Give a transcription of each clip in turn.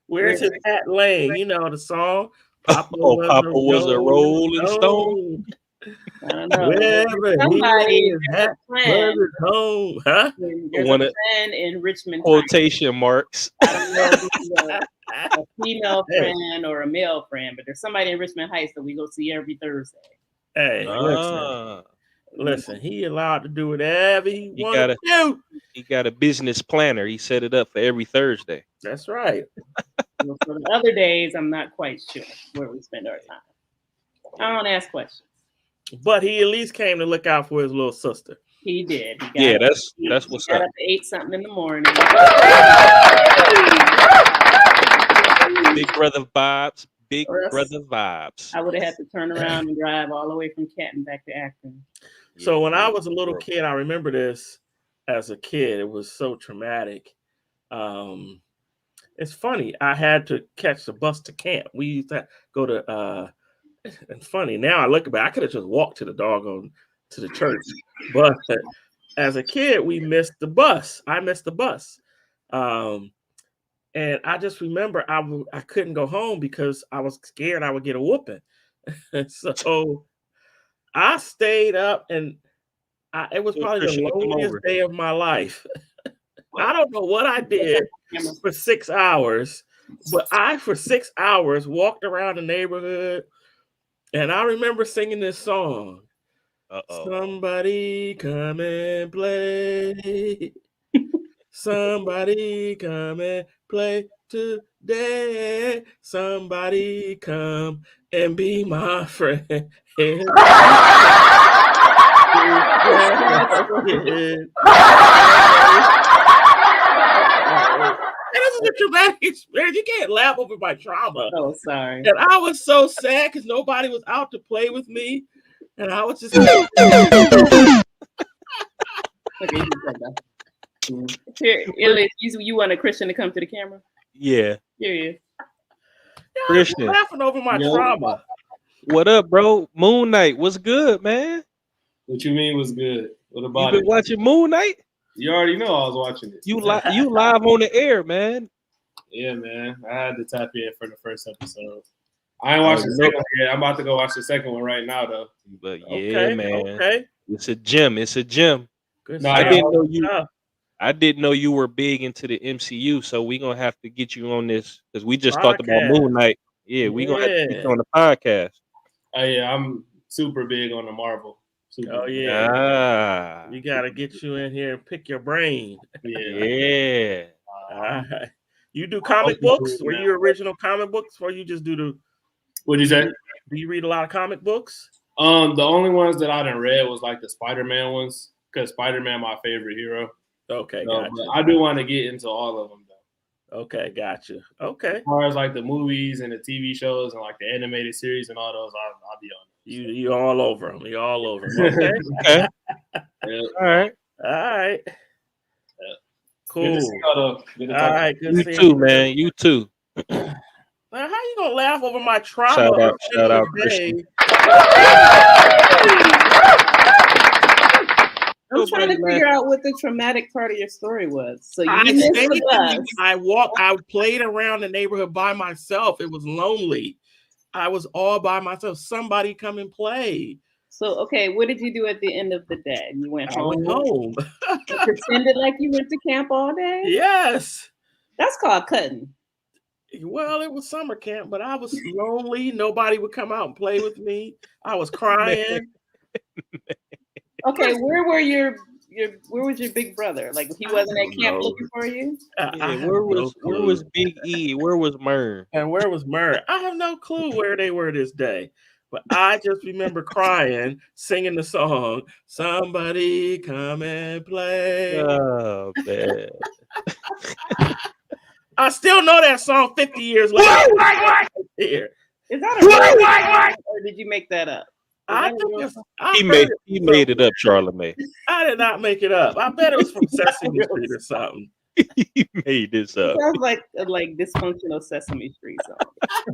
Where's his hat laying? You know the song. Papa Oh, was Papa a was a rolling rolling stone. stone. I don't know. Wherever he Somebody, lays his there's hat a friend. was his home. Huh? There's a One of friend in Richmond Heights. quotation marks. I don't know if it's a female Hey. friend or a male friend, but there's somebody in Richmond Heights that we go see every Thursday. Hey, Ah, listen. He allowed to do whatever he he wanted got to do. he got a business planner. He set it up for every Thursday. That's right. Well, for the other days, I'm not quite sure where we spend our time. I don't ask questions. But he at least came to look out for his little sister. He did. He got Yeah, up, that's what's got up. up at 8 something in the morning. Big brother vibes. Big Or else brother vibes. I would have had to turn around and drive all the way from Canton back to Akron. So when Yeah, I was a little kid, I remember this as a kid. It was so traumatic. It's funny. I had to catch the bus to camp. We used to go to. And funny now I look back, I could have just walked to the doggone to the church, but as a kid, we missed the bus. I missed the bus, and I just remember I couldn't go home because I was scared I would get a whooping. So I stayed up, and it was Tell probably the Christian to come loneliest over. day of my life. I don't know what I did for 6 hours, but I for 6 hours walked around the neighborhood, and I remember singing this song. Uh-oh. Somebody come and play. Somebody come and play today. Somebody come and be my friend. And this is a traumatic experience. You can't laugh over my trauma. Oh, sorry. And I was so sad because nobody was out to play with me. And I was just Okay, here, Iliyaas, you want a Christian to come to the camera? Yeah. Here he is. Christian. laughing over my trauma. What up, bro? Moon Knight, what's good, man? What you mean was good? What You about been it? watching Moon Knight? You already know I was watching it. You live on the air, man. Yeah, man. I had to tap in for the first episode. I ain't watched the second one yet. I'm about to go watch the second one right now, though. But yeah, man. Okay. It's a gem. It's a gem. Good No, I stuff. didn't know you. I didn't know you were big into the MCU, so we gonna have to get you on this because we just talked about Podcast. Moon Knight. Yeah, we gonna have to get you on the podcast. Oh yeah, I'm super big on the Marvel. Super Oh big. yeah. Ah, We gotta get you in here and pick your brain. Yeah. yeah. All right. You do comic books? Were you original comic books, or you just do the? What'd you say? Do you read a lot of comic books? The only ones that I done read was like the Spider-Man ones, because Spider-Man my favorite hero. Okay, So, gotcha. but I do want to get into all of them though. Okay, gotcha. Okay. As far as like the movies and the TV shows and like the animated series and all those, I'll be on. You all over them. You all over them. Okay. Okay. Yeah. All right. All right. Yeah. Cool. Good to see y'all, though. Good to All talk. right. Good You seeing too, man. You too. Man, how you gonna laugh over my trauma? Shout out, Christian. I'm trying to figure out what the traumatic part of your story was. So you I missed the bus. I played around the neighborhood by myself. It was lonely. I was all by myself. Somebody come and play. So okay, what did you do at the end of the day? You went I home. went home. You pretended like you went to camp all day? Yes. That's called cutting. Well, it was summer camp, but I was lonely. Nobody would come out and play with me. I was crying. Okay, where were your where was your big brother? Like he wasn't at camp looking for you? Yeah, where was Big E? Where was Mern? And where was Murray? I have no clue where they were this day. But I just remember crying, singing the song, "Somebody Come and Play." Oh man. I still know that song 50 years later. Here. Is that a real song, or did you make that up? I think it's, He made it up, Charla Mae. I did not make it up. I bet it was from Sesame Street or something. He made this It up. sounds like a dysfunctional Sesame Street song.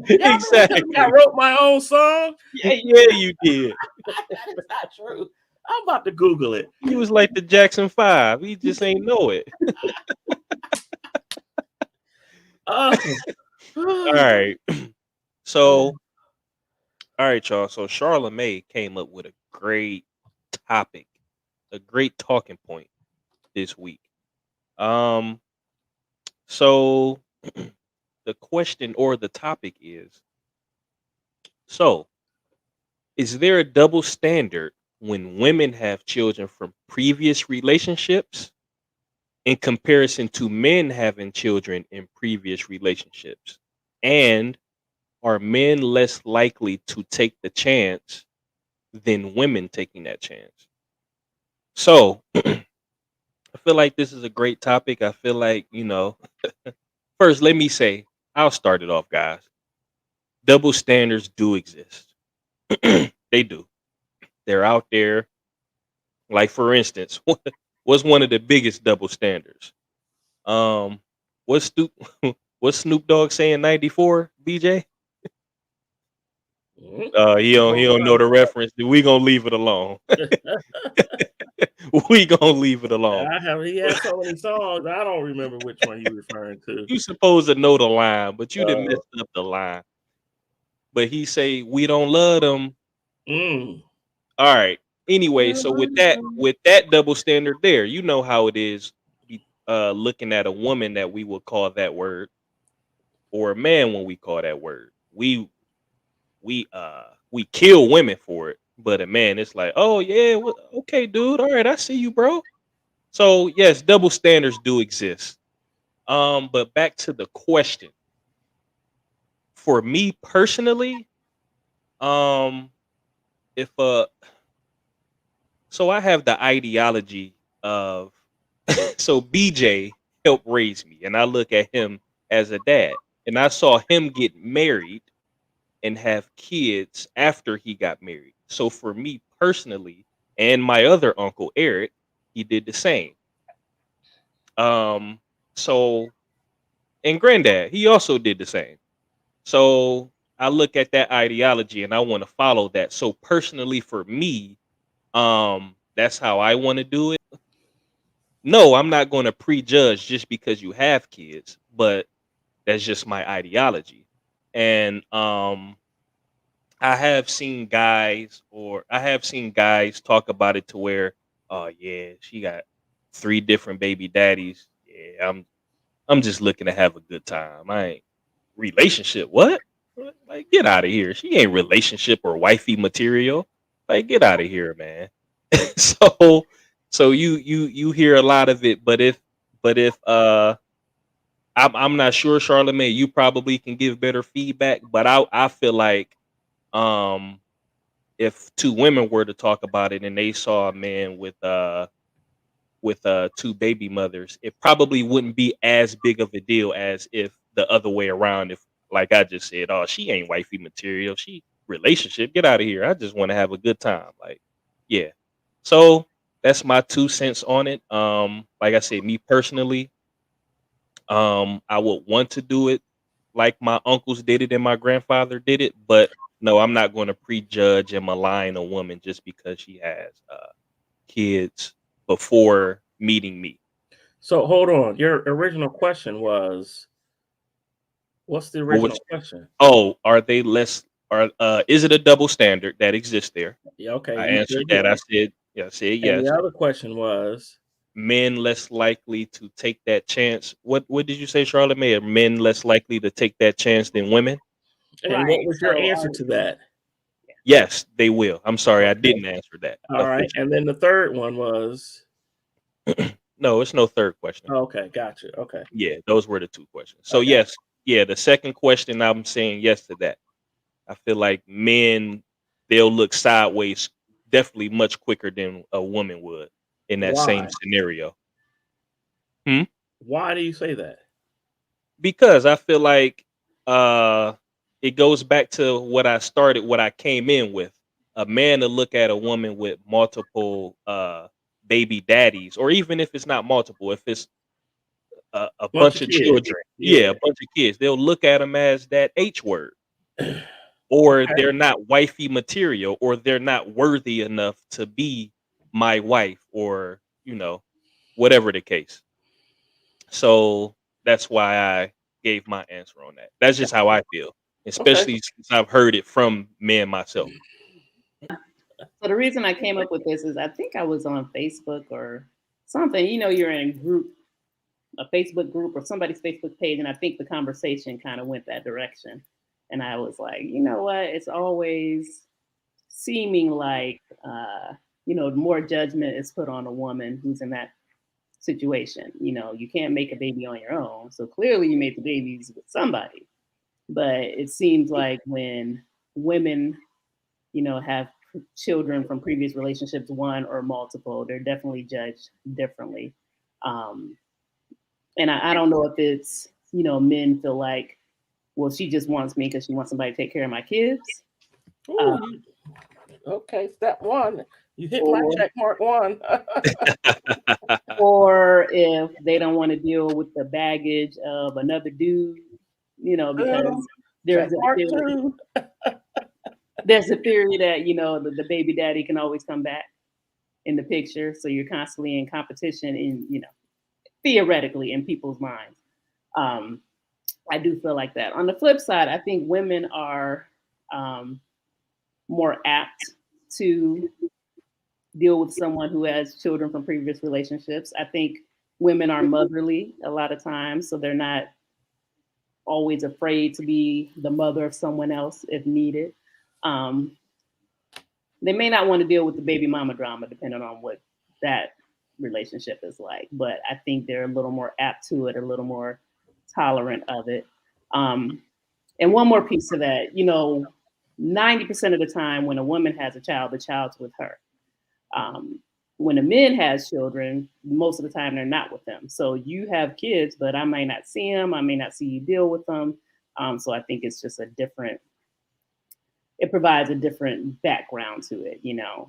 Exactly. I wrote my own song. Yeah, you did. That is not true. I'm about to Google it. He was like the Jackson 5. He just ain't know it. All right. So, all right, y'all. So Charla Mae came up with a great topic, a great talking point this week. Um, so the question or the topic is: so is there a double standard when women have children from previous relationships in comparison to men having children in previous relationships? And are men less likely to take the chance than women taking that chance? So I feel like this is a great topic. I feel like, first, let me say, I'll start it off, guys. Double standards do exist. They do. They're out there. Like, for instance, what's one of the biggest double standards? Um, what's Snoop, what's Snoop Dogg saying 94, BJ? He don't know the reference. We gonna leave it alone. We gonna leave it alone. He has so many songs. I don't remember which one you're referring to. You supposed to know the line, but you didn't mess up the line. But he say we don't love them. All right. Anyway, so with that double standard there, you know how it is. Looking at a woman that we would call that word, or a man when we call that word, we kill women for it. But a man, it's like, oh yeah, okay, dude. All right, I see you, bro. So yes, double standards do exist. But back to the question. For me personally, um, if so I have the ideology of so BJ helped raise me, and I look at him as a dad, and I saw him get married and have kids after he got married. So for me personally, and my other uncle Eric, he did the same. Um, so and granddad, he also did the same. So I look at that ideology and I want to follow that. So personally for me, that's how I want to do it. No, I'm not going to prejudge just because you have kids, but that's just my ideology. And I have seen guys talk about it to where, oh yeah, she got 3 different baby daddies. Yeah, I'm just looking to have a good time. I ain't relationship. What? Like, get out of here. She ain't relationship or wifey material. Like, get out of here, man. so so you hear a lot of it, but if I'm not sure, Charlamagne, you probably can give better feedback, but I feel like um if two women were to talk about it and they saw a man with 2 baby mothers, it probably wouldn't be as big of a deal as if the other way around. If, like I just said, oh, she ain't wifey material, she relationship. Get out of here. I just want to have a good time. Like, yeah. So that's my 2 cents on it. Like I said, me personally, I would want to do it like my uncles did it and my grandfather did it, but no, I'm not going to prejudge and malign a woman just because she has kids before meeting me. So hold on. Your original question was, what's the What original was question? Oh, are they less are is it a double standard that exists there? Yeah, okay. I You answered said that. I yes. said, yeah, I said And yes. the other question was, Men less likely to take that chance. What did you say, Charlotte May? Are men less likely to take that chance than women? and what Right. was your So, answer to that? Yes, they will. I'm sorry, I Okay. didn't answer that All right. officially. And then the third one was, No, it's no third question. okay, gotcha. Okay. Yeah, those were the 2 questions. So I got yes, yeah, the second question I'm saying yes to that. I feel like men, they'll look sideways definitely much quicker than a woman would in that same why. scenario. Hmm? Why do you say that? Because I feel like uh it goes back to what I came in with. A man to look at a woman with multiple baby daddies, or even if it's not multiple, if it's a Bunch bunch of of kids. children, yeah, Yeah. a bunch of kids, they'll look at them as that H word, or Okay. they're not wifey material, or they're not worthy enough to be my wife, or whatever the case. So that's why gave my answer on that. That's just how I feel, especially since I've heard it from men myself. So the reason I came up with this is I think I was on Facebook or something. You know, you're in a Facebook group or somebody's Facebook page, and I think the conversation kind of went that direction. And I was like, you know what? It's always seeming like, more judgment is put on a woman who's in that situation. You know, you can't make a baby on your own. So clearly you made the babies with somebody. But it seems like when women, have children from previous relationships, one or multiple, they're definitely judged differently. Um, and I don't know if it's, men feel like, well, she just wants me because she wants somebody to take care of my kids. Ooh, okay, step one. You hit my Or, check mark one. or if they don't want to deal with the baggage of another dude, because Check there's a mark theory, two. there's a theory that, the baby daddy can always come back in the picture. So you're constantly in competition theoretically in people's minds. I do feel like that. On the flip side, I think women are more apt to deal with someone who has children from previous relationships. I think women are motherly a lot of times, so they're not always afraid to be the mother of someone else if needed. Um, they may not want to deal with the baby mama drama, depending on what that relationship is like, but I think they're a little more apt to it, a little more tolerant of it. Um, and one more piece of that, 90% of the time when a woman has a child, the child's with her. When a man has children, most of the time they're not with them. So you have kids, but I may not see them. I may not see you deal with them. So I think it's just it provides a different background to it,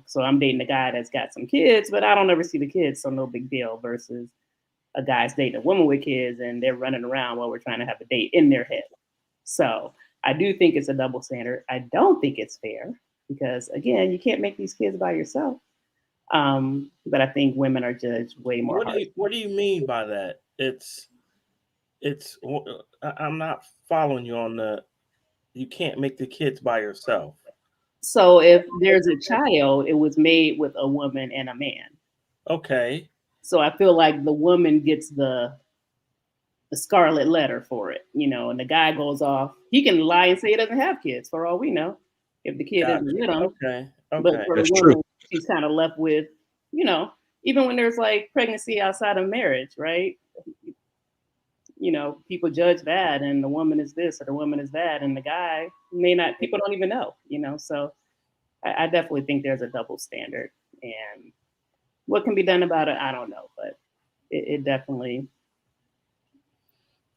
So I'm dating a guy that's got some kids, but I don't ever see the kids, so no big deal, versus a guy's dating a woman with kids and they're running around while we're trying to have a date in their head. So I do think it's a double standard. I don't think it's fair because, again, you can't make these kids by yourself. But I think women are judged way more harsh. What do you mean by that? I'm not following you on you can't make the kids by yourself. So if there's a child, it was made with a woman and a man. Okay. So I feel like the woman gets the scarlet letter for it, and the guy goes off. He can lie and say he doesn't have kids for all we know, if the kid isn't with him. Okay. But for That's the true. woman, she's kind of left with, even when there's like pregnancy outside of marriage, right? People judge that, and the woman is this or the woman is that, and the guy may not. People don't even know, So I definitely think there's a double standard, and what can be done about it, I don't know, but it definitely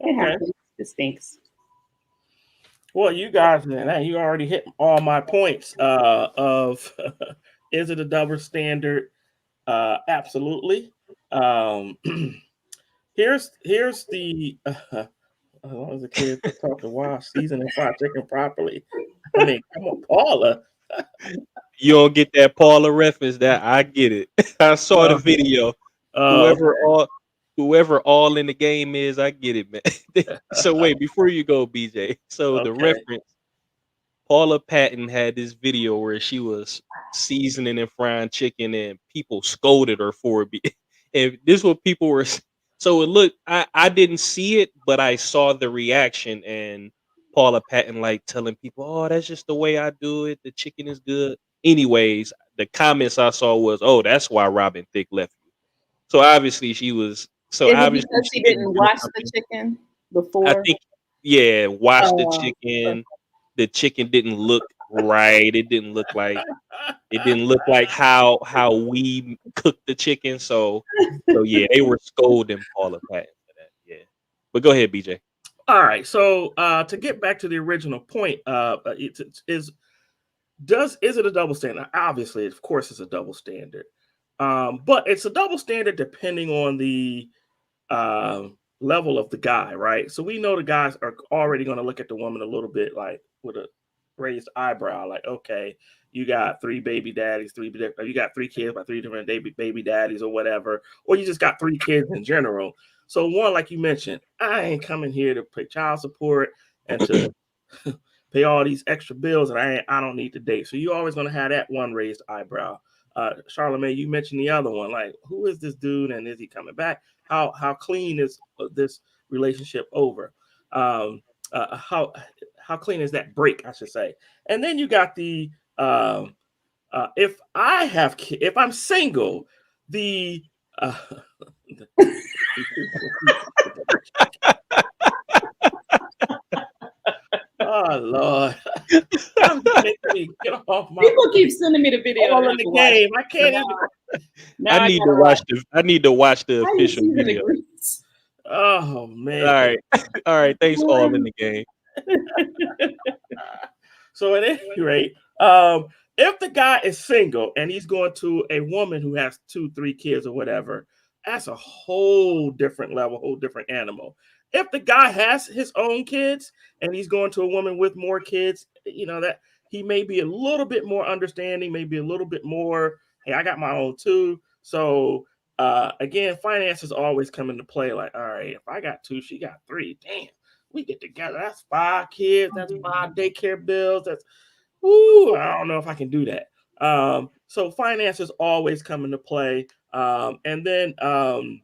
happens. It stinks. Well, you guys, man, you already hit all my points. Of is it a double standard? Absolutely. Um, here's the. As long as the kids are taught to wash, season, and fry chicken properly. I mean, come on, Paula. You don't get that Paula reference. That I get it. I saw the video. Whoever all in the game is, I get it, man. So wait, before you go, BJ. So the Okay. reference, Paula Patton had this video where she was seasoning and frying chicken, and people scolded her for it. And this is what people were. So it looked. I didn't see it, but I saw the reaction, and Paula Patton like telling people, "Oh, that's just the way I do it. The chicken is good." Anyways, the comments I saw was, "Oh, that's why Robin Thicke left you." So obviously she was. So Is it obviously because she she didn't didn't do wash the something. chicken I before? think, yeah, wash the Uh, chicken. The chicken didn't look right. It didn't look like how we cook the chicken. So yeah, they were scolding Paula Patton for that. Yeah, but go ahead, BJ. All right. So to get back to the original point, is it a double standard? Obviously, of course, it's a double standard. But it's a double standard depending on the level of the guy, right? So we know the guys are already going to look at the woman a little bit like with a raised eyebrow, like, okay, you got three baby daddies, you got three kids by three different baby daddies or whatever, or you just got three kids in general. So one, like you mentioned, I ain't coming here to pay child support and to pay all these extra bills, and I don't need to date. So you're always gonna have that one raised eyebrow. Charla Mae, you mentioned the other one. Like, who is this dude, and is he coming back? How clean is this relationship over? Um, how clean is that break, I should say? And then you got the if if I'm single, the oh Lord, I'm making me get off my People keep sending me the video. all in the game. I can't even. Now I need to gotta watch the. I need to watch the How you official season the video. grease? Oh All man. right, all right. Thanks, all in the game. So at any rate, if the guy is single and he's going to a woman who has 2, 3 kids or whatever, that's a whole different level, whole different animal. If the guy has his own kids and he's going to a woman with more kids, that he may be a little bit more understanding, maybe a little bit more, hey, I got my own too. So again, finances always come into play. Like, all right, if I got 2, she got 3, damn, we get together. That's 5 kids. That's 5 daycare bills. That's I don't know if I can do that. So finances always come into play. And then what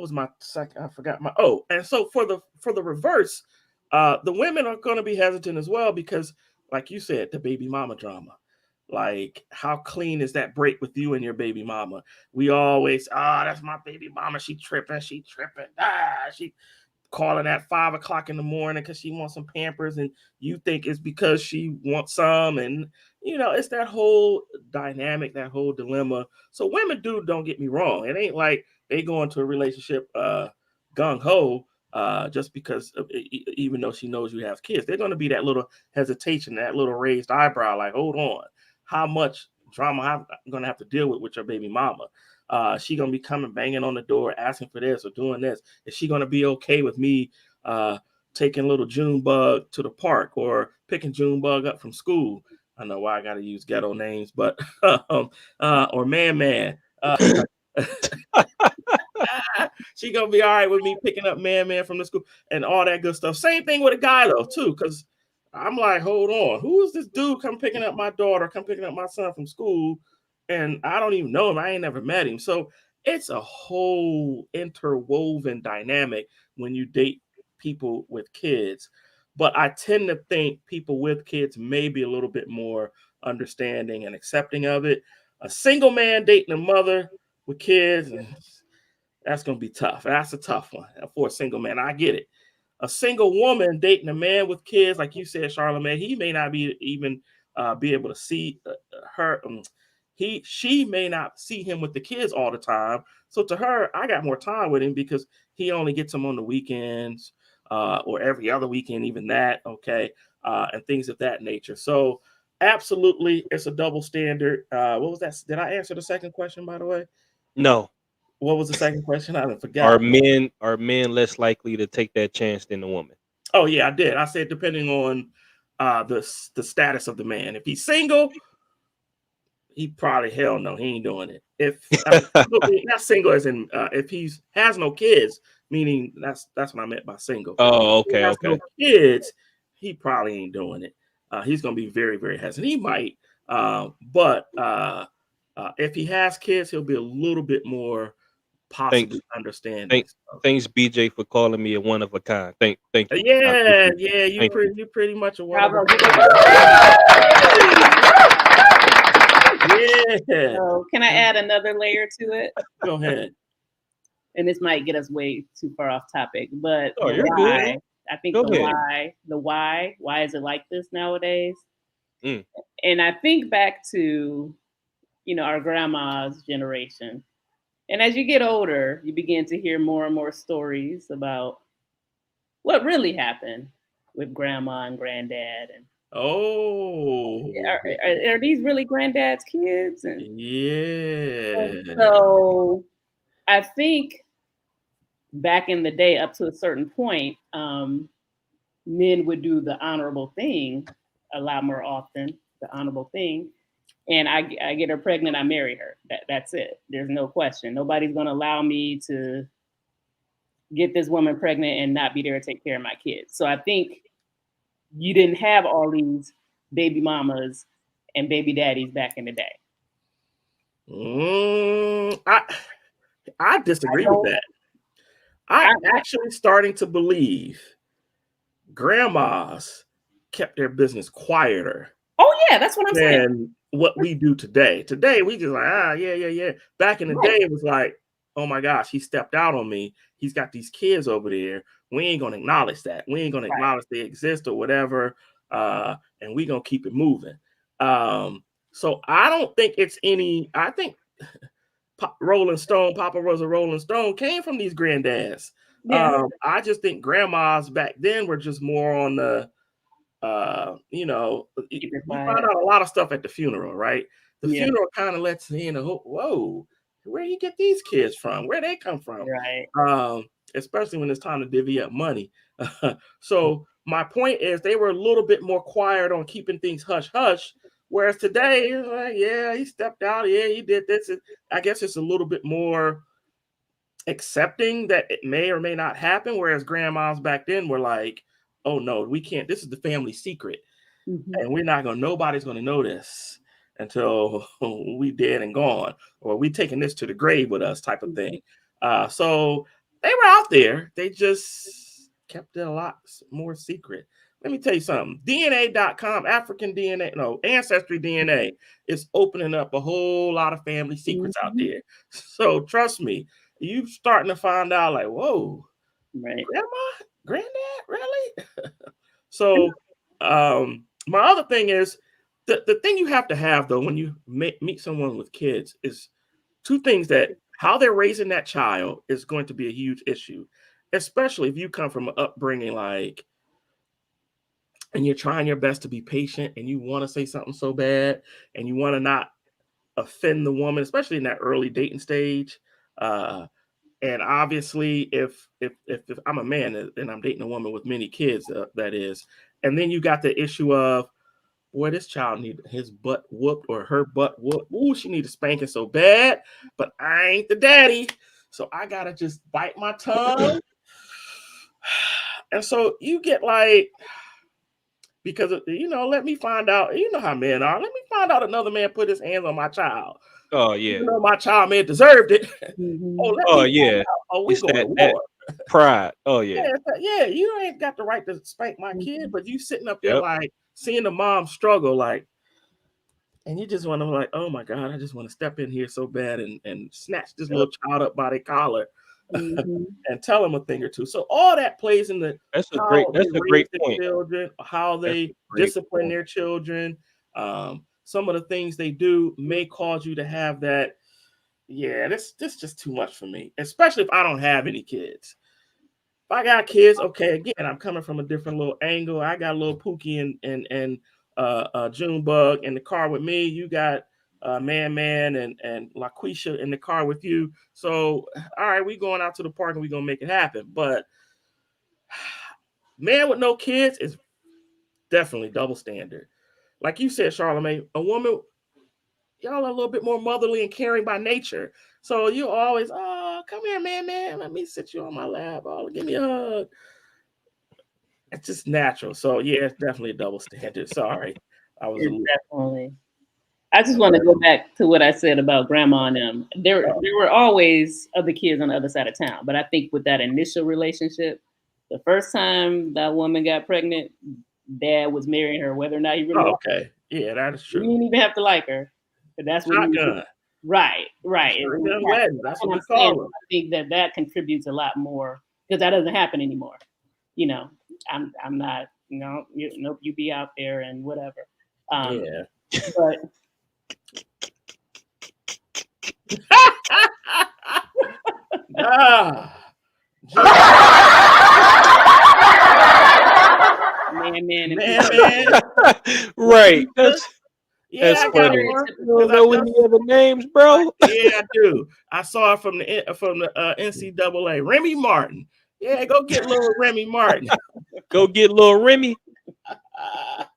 was my second? I forgot my. Oh, and so for the reverse, the women are going to be hesitant as well because, like you said, the baby mama drama. Like, how clean is that break with you and your baby mama? We always, that's my baby mama. She tripping. She calling at 5 o'clock in the morning because she wants some Pampers, and you think it's because she wants some, and it's that whole dynamic, that whole dilemma. So women don't get me wrong. It ain't like they go into a relationship gung ho just because even though she knows you have kids, they're going to be that little hesitation, that little raised eyebrow, like, hold on, how much drama I'm going to have to deal with your baby mama? She gonna be coming banging on the door asking for this or doing this? Is she gonna be okay with me taking little Junebug to the park or picking Junebug up from school? I know why I gotta use ghetto names, but or Man. She gonna be all right with me picking up Man from the school and all that good stuff. Same thing with a guy though too, because I'm like, hold on, who is this dude come picking up my daughter, come picking up my son from school, and I don't even know him. I ain't never met him. So it's a whole interwoven dynamic when you date people with kids. But I tend to think people with kids may be a little bit more understanding and accepting of it. A single man dating a mother with kids, that's going to be tough. That's a tough one for a single man. I get it. A single woman dating a man with kids, like you said, Charla Mae, he may not be even be able to see her. She may not see him with the kids all the time. So to her, I got more time with him because he only gets them on the weekends or every other weekend, even that. Okay, and things of that nature. So absolutely, it's a double standard. What was that? Did I answer the second question, by the way? No. What was the second question? I forgot. Are men less likely to take that chance than the woman? Oh yeah, I did. I said depending on the status of the man. If he's single, he probably hell no, he ain't doing it. If not single as in if he has no kids, meaning that's what I meant by single. Oh, If he okay, has okay. no kids, he probably ain't doing it. He's gonna be very, very hesitant. He might, but if he has kids, he'll be a little bit more Thanks, possibly understanding. thanks, BJ, for calling me a one of a kind. Thank you. Yeah, Thank you. you pretty much a one. Bravo. Yeah. So can I add another layer to it? Go ahead. And this might get us way too far off topic, but Oh, the you're why. good. I think Go the ahead. why is it like this nowadays? Mm. And I think back to, our grandma's generation. And as you get older, you begin to hear more and more stories about what really happened with grandma and granddad. And Oh, are these really granddad's kids? And yeah. so I think back in the day, up to a certain point, men would do the honorable thing a lot more often, the honorable thing. and I get her pregnant, I marry her. That's it. There's no question. Nobody's going to allow me to get this woman pregnant and not be there to take care of my kids. So I think you didn't have all these baby mamas and baby daddies back in the day. I disagree with that. I'm actually starting to believe grandmas kept their business quieter. Oh yeah, that's what I'm saying. Than what we do today. Today we just like, yeah. Back in the day, it was like, oh my gosh, he stepped out on me. He's got these kids over there. We ain't gonna acknowledge that. We ain't gonna acknowledge they exist or whatever. And we gonna keep it moving. So I don't think it's any. I think Rolling Stone, Papa was a Rolling Stone, came from these granddads. Yeah. I just think grandmas back then were just more on the. You find out a lot of stuff at the funeral, right? The funeral kind of lets you know, whoa, where you get these kids from? Where they come from? Right. Especially when it's time to divvy up money. So my point is they were a little bit more quiet on keeping things hush hush. Whereas today, it's like, yeah, he stepped out. Yeah, he did this. I guess it's a little bit more accepting that it may or may not happen. Whereas grandmas back then were like, oh no, we can't. This is the family secret. And nobody's going to know this until we dead and gone, or we taking this to the grave with us type of thing. So they were out there. They just kept it a lot more secret. Let me tell you something. DNA.com, Ancestry DNA is opening up a whole lot of family secrets out there. So trust me, you starting to find out like, whoa, right. Grandma, granddad, really? So my other thing is the thing you have to have though when you meet someone with kids is two things: that how they're raising that child is going to be a huge issue, especially if you come from an upbringing like, and you're trying your best to be patient and you want to say something so bad and you want to not offend the woman, especially in that early dating stage. And obviously, if I'm a man and I'm dating a woman with many kids, that is, and then you got the issue of, boy, this child need his butt whooped or her butt whooped. Ooh, she need a spanking so bad, but I ain't the daddy, so I gotta just bite my tongue. And so you get like, because let me find out. You know how men are. Let me find out another man put his hands on my child. Oh yeah. My child may have deserved it. Oh yeah. We going to war. Pride. Oh yeah. Yeah. You ain't got the right to spank my kid, but you sitting up there like seeing the mom struggle, like, and you just want to like, oh my God, I just want to step in here so bad and snatch this little child up by the collar and tell them a thing or two. So all that plays in the that's a great point. Children, how they discipline their children. Some of the things they do may cause you to have that. Yeah, this just too much for me, especially if I don't have any kids. If I got kids, okay, again, I'm coming from a different little angle. I got a little Pookie and Junebug in the car with me. You got Man and LaQuisha in the car with you. So, all right, we going out to the park and we gonna make it happen. But man with no kids is definitely double standard. Like you said, Charla Mae, a woman, y'all are a little bit more motherly and caring by nature. So you always, oh, come here, man, let me sit you on my lap. Oh, give me a hug. It's just natural. So yeah, it's definitely a double standard. Sorry. Definitely. I just want to go back to what I said about grandma and them. There were always other kids on the other side of town. But I think with that initial relationship, the first time that woman got pregnant, dad was marrying her, whether or not he really okay. Yeah, that is true. You didn't even have to like her. But that's what shotgun. Right. That's what we call them. I think that contributes a lot more because that doesn't happen anymore. I'm not, you be out there and whatever. Yeah. But man. Right. That's funny. You don't know any other names, bro? Yeah, I do. I saw it from the NCAA. Remy Martin. Yeah, go get little Remy Martin. Go get little Remy.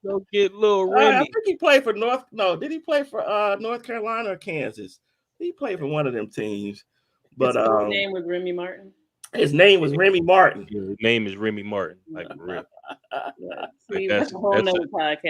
Go get little I Remy. think he played for North. No, did he play for North Carolina or Kansas? He played for one of them teams. But His name was Remy Martin. his name was Remy Martin. His name is Remy Martin. Like for real. See, that's a whole nother podcast.